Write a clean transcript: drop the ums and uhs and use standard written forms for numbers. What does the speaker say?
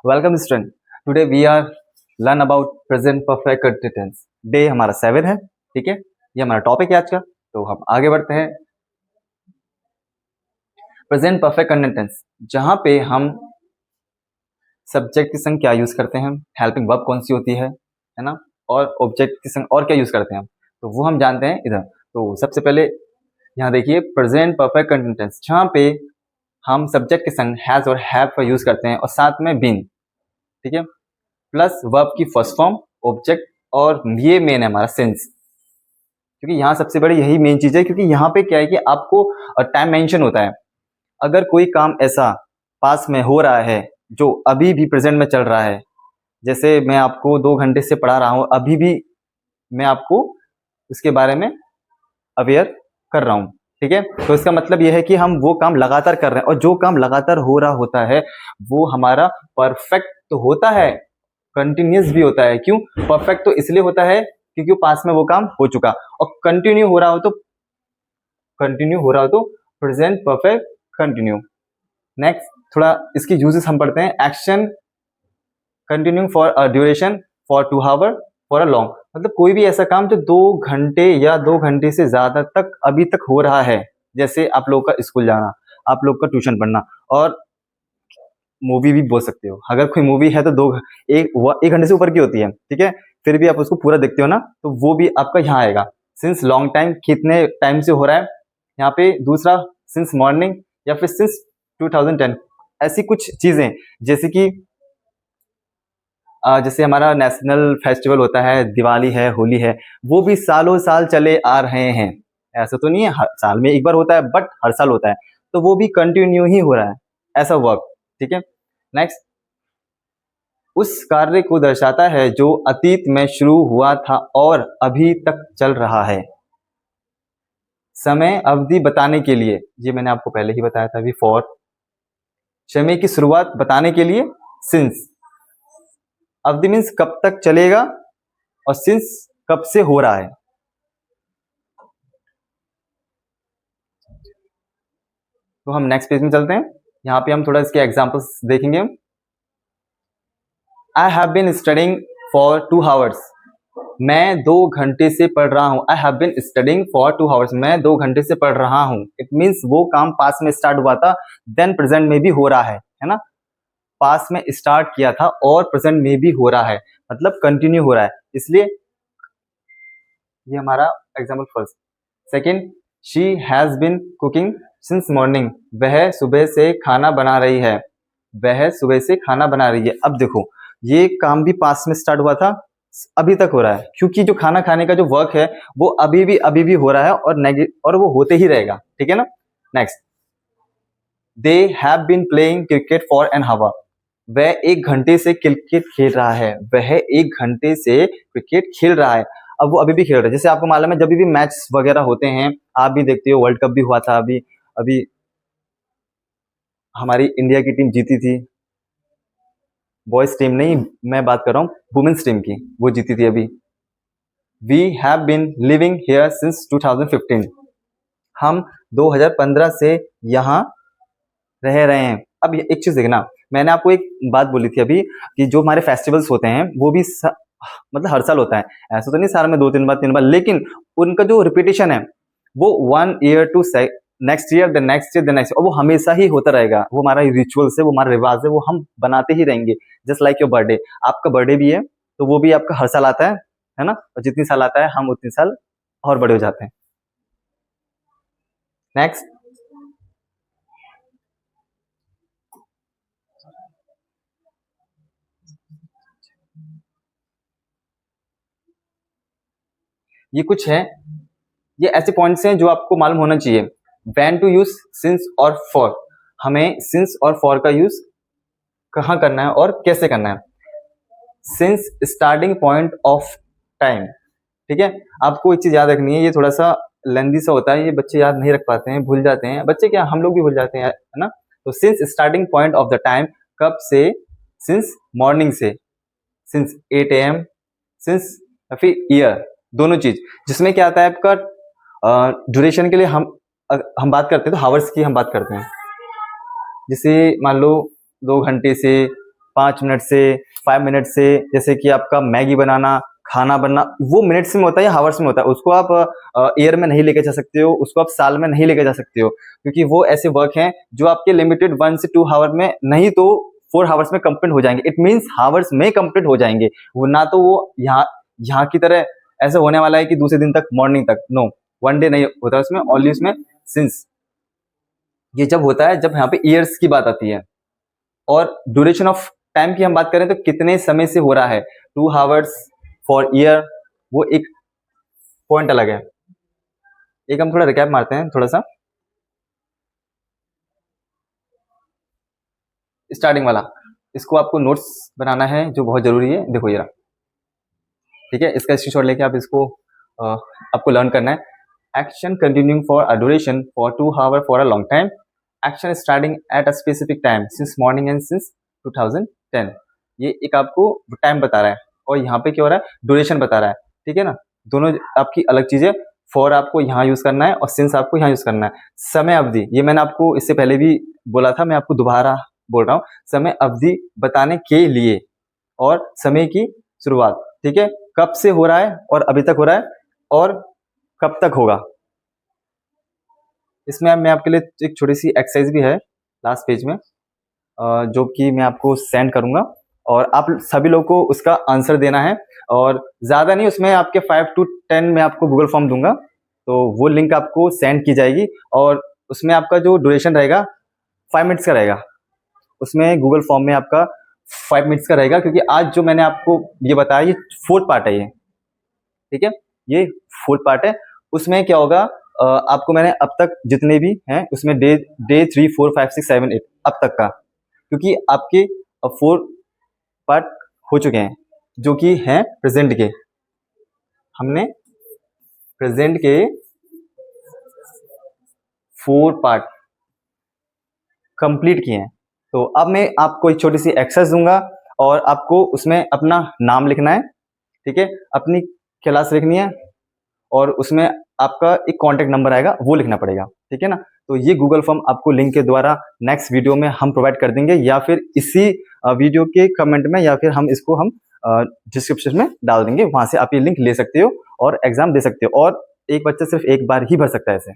Welcome student. Today we are learn about present perfect continuous. Day हमारा 7 है, ठीक है। ये हमारा टॉपिक है आज का, तो हम आगे बढ़ते हैं। प्रेजेंट परफेक्ट कंटिन्यूस, जहां पे हम सब्जेक्ट के संग क्या यूज करते हैं, हेल्पिंग वर्ब कौन सी होती है ना, और ऑब्जेक्ट के संग और क्या यूज करते हैं, तो वो हम जानते हैं इधर। तो सबसे पहले यहाँ देखिए प्रेजेंट परफेक्ट कंटिन्यूस, जहां पे हम सब्जेक्ट के संग हैज और हैव का यूज करते हैं और साथ में बीन, ठीक है, प्लस वर्ब की फर्स्ट फॉर्म, ऑब्जेक्ट, और ये मेन है हमारा सिंस, क्योंकि यहाँ सबसे बड़ी यही मेन चीज है। क्योंकि यहाँ पे क्या है कि आपको टाइम मेंशन होता है। अगर कोई काम ऐसा पास में हो रहा है जो अभी भी प्रेजेंट में चल रहा है, जैसे मैं आपको 2 घंटे से पढ़ा रहा हूँ, अभी भी मैं आपको उसके बारे में अवेयर कर रहा हूँ, ठीक है। तो इसका मतलब यह है कि हम वो काम लगातार कर रहे हैं, और जो काम लगातार हो रहा होता है वो हमारा परफेक्ट तो होता है, कंटिन्यूस भी होता है। क्यों परफेक्ट? तो इसलिए होता है क्योंकि पास में वो काम हो चुका, और कंटिन्यू हो रहा हो तो प्रेजेंट परफेक्ट कंटिन्यू। नेक्स्ट थोड़ा इसकी यूजेस हम पढ़ते हैं। Action continue for a duration, for 2 hour, for a long. मतलब कोई भी ऐसा काम जो 2 घंटे या 2 घंटे से ज्यादा तक अभी तक हो रहा है, जैसे आप लोग का स्कूल जाना, आप लोग का ट्यूशन पढ़ना, और मूवी भी बोल सकते हो। अगर कोई मूवी है तो एक घंटे से ऊपर की होती है, ठीक है, फिर भी आप उसको पूरा देखते हो ना, तो वो भी आपका यहाँ आएगा। सिंस लॉन्ग टाइम, कितने टाइम से हो रहा है यहाँ पे। दूसरा सिंस मॉर्निंग, या फिर सिंस 2010। ऐसी कुछ चीजें जैसे कि जैसे हमारा नेशनल फेस्टिवल होता है, दिवाली है, होली है, वो भी सालों साल चले आ रहे हैं। ऐसा तो नहीं है हर साल में एक बार होता है, बट हर साल होता है, तो वो भी कंटिन्यू ही हो रहा है ऐसा वर्क, ठीक है। नेक्स्ट, उस कार्य को दर्शाता है जो अतीत में शुरू हुआ था और अभी तक चल रहा है। समय अवधि बताने के लिए, ये मैंने आपको पहले ही बताया था अभी, फॉर। समय की शुरुआत बताने के लिए सिंस। अवधि मीन्स कब तक चलेगा, और सिंस कब से हो रहा है। तो हम नेक्स्ट पेज में चलते हैं। यहाँ पे हम थोड़ा इसके एग्जांपल्स देखेंगे। I have been studying for 2 hours. मैं 2 घंटे से पढ़ रहा हूँ। I have been studying for 2 hours. मैं 2 घंटे से पढ़ रहा हूँ। इट मीन्स वो काम पास में स्टार्ट हुआ था, देन प्रेजेंट में भी हो रहा है ना। पास में स्टार्ट किया था और प्रेजेंट में भी हो रहा है, मतलब कंटिन्यू हो रहा है, इसलिए ये हमारा example first. Second, she has been cooking since morning. वह सुबह से खाना बना रही है। वह सुबह से खाना बना रही है। अब देखो, ये काम भी पास में स्टार्ट हुआ था, अभी तक हो रहा है, क्योंकि जो खाना खाने का जो वर्क है वो अभी भी हो रहा है, और वो होते ही रहेगा, ठीक है ना। Next, they have been playing cricket for an hour. वह 1 घंटे से क्रिकेट खेल रहा है। वह 1 घंटे से क्रिकेट खेल रहा है। अब वो अभी भी खेल रहा है। जैसे आपको मालूम है, जब भी मैच वगैरह होते हैं, आप भी देखते हो, वर्ल्ड कप भी हुआ था अभी अभी, हमारी इंडिया की टीम जीती थी। बॉयज टीम नहीं, मैं बात कर रहा हूँ वुमेन्स टीम की, वो जीती थी अभी। We have been living here since 2015। हम 2015 से यहाँ रह रहे हैं। अब एक चीज देखना, मैंने आपको एक बात बोली थी अभी कि जो हमारे फेस्टिवल्स होते हैं वो भी मतलब हर साल होता है। ऐसा तो नहीं साल में 2-3 बार 3 बार, लेकिन उनका जो रिपीटेशन है वो 1 year to next year, the next year, the next, और वो हमेशा ही होता रहेगा। वो हमारा रिचुअल्स है, वो हमारा रिवाज है, वो हम बनाते ही रहेंगे। जस्ट लाइक योर बर्थडे, आपका बर्थडे भी है तो वो भी आपका हर साल आता है ना, और जितनी साल आता है हम उतनी साल और बड़े हो जाते हैं। नेक्स्ट, ये कुछ है, ये ऐसे पॉइंट्स हैं जो आपको मालूम होना चाहिए। व्हेन टू यूज सिंस और फॉर। हमें सिंस और फॉर का यूज कहाँ करना है और कैसे करना है। Since starting point of time, ठीक है। आपको एक चीज याद रखनी है, ये थोड़ा सा लेंदी सा होता है, ये बच्चे याद नहीं रख पाते हैं, भूल जाते हैं। बच्चे क्या, हम लोग भी भूल जाते हैं, है ना। तो since starting point of the time, कब से, सिंस मॉर्निंग से, सिंस 8 AM, सिंस, या फिर ईयर, दोनों चीज। जिसमें क्या आता है आपका ड्यूरेशन के लिए हम बात करते हैं तो हावर्स की हम बात करते हैं। जैसे मान लो 2 घंटे से 5 मिनट से 5 मिनट से, जैसे कि आपका मैगी बनाना, खाना बनना, वो मिनट्स में होता है या हावर्स में होता है, उसको आप ईयर में नहीं लेके जा सकते हो, उसको आप साल में नहीं लेके जा सकते हो, क्योंकि वो ऐसे वर्क हैं जो आपके लिमिटेड 1 से 2 आवर में नहीं तो 4 आवर्स में कंप्लीट हो जाएंगे। इट मीन्स हावर्स में कंप्लीट हो जाएंगे वो, ना तो वो यहाँ की तरह ऐसा होने वाला है कि दूसरे दिन तक, मॉर्निंग तक, नो, 1 डे नहीं होता उसमें, ओनली उसमें सिंस ये जब होता है जब यहाँ पे ईयर्स की बात आती है। और ड्यूरेशन ऑफ टाइम की हम बात करें तो कितने समय से हो रहा है, 2 आवर्स फॉर ईयर, वो एक पॉइंट अलग है। एक हम थोड़ा रिकैप मारते हैं थोड़ा सा, स्टार्टिंग वाला, इसको आपको नोट्स बनाना है जो बहुत जरूरी है, देखो ये रहा, ठीक है, इसका स्क्रीनशॉट लेके आप इसको आपको लर्न करना है। Action continuing for a duration for 2 hour for a long time, action starting at a specific time since morning and since 2010। ये एक आपको टाइम बता रहा है और यहाँ पे क्या हो रहा है, ड्यूरेशन बता रहा है, ठीक है ना, दोनों आपकी अलग चीजें। फॉर आपको यहाँ यूज करना है और सिंस आपको यहाँ यूज करना है। समय अवधि, ये मैंने आपको इससे पहले भी बोला था, मैं आपको दोबारा बोल रहा हूँ, समय अवधि बताने के लिए और समय की शुरुआत, ठीक है, कब से हो रहा है और अभी तक हो रहा है और कब तक होगा। इसमें मैं आपके लिए एक छोटी सी एक्सरसाइज भी है लास्ट पेज में, जो कि मैं आपको सेंड करूंगा और आप सभी लोगों को उसका आंसर देना है, और ज़्यादा नहीं, उसमें आपके 5 to 10 मैं आपको गूगल फॉर्म दूंगा, तो वो लिंक आपको सेंड की जाएगी और उसमें आपका जो ड्यूरेशन रहेगा 5 मिनट्स का रहेगा, उसमें गूगल फॉर्म में आपका 5 मिनट्स का रहेगा, क्योंकि आज जो मैंने आपको ये बताया ये 4th पार्ट है ये, ठीक है, ये 4th पार्ट है। उसमें क्या होगा, आपको मैंने अब तक जितने भी हैं उसमें डे 3, 4, 5, 6, 7, 8 अब तक का, क्योंकि आपके 4 पार्ट हो चुके हैं जो कि हैं प्रेजेंट के, हमने प्रेजेंट के 4 पार्ट कंप्लीट किए हैं। तो अब मैं आपको एक छोटी सी एक्सरसाइज दूंगा और आपको उसमें अपना नाम लिखना है, ठीक है, अपनी क्लास लिखनी है और उसमें आपका एक कॉन्टैक्ट नंबर आएगा वो लिखना पड़ेगा, ठीक है ना। तो ये गूगल फॉर्म आपको लिंक के द्वारा नेक्स्ट वीडियो में हम प्रोवाइड कर देंगे, या फिर इसी वीडियो के कमेंट में, या फिर हम इसको हम डिस्क्रिप्शन में डाल देंगे, वहां से आप ये लिंक ले सकते हो और एग्जाम दे सकते हो। और एक बच्चा सिर्फ एक बार ही भर सकता है इसे।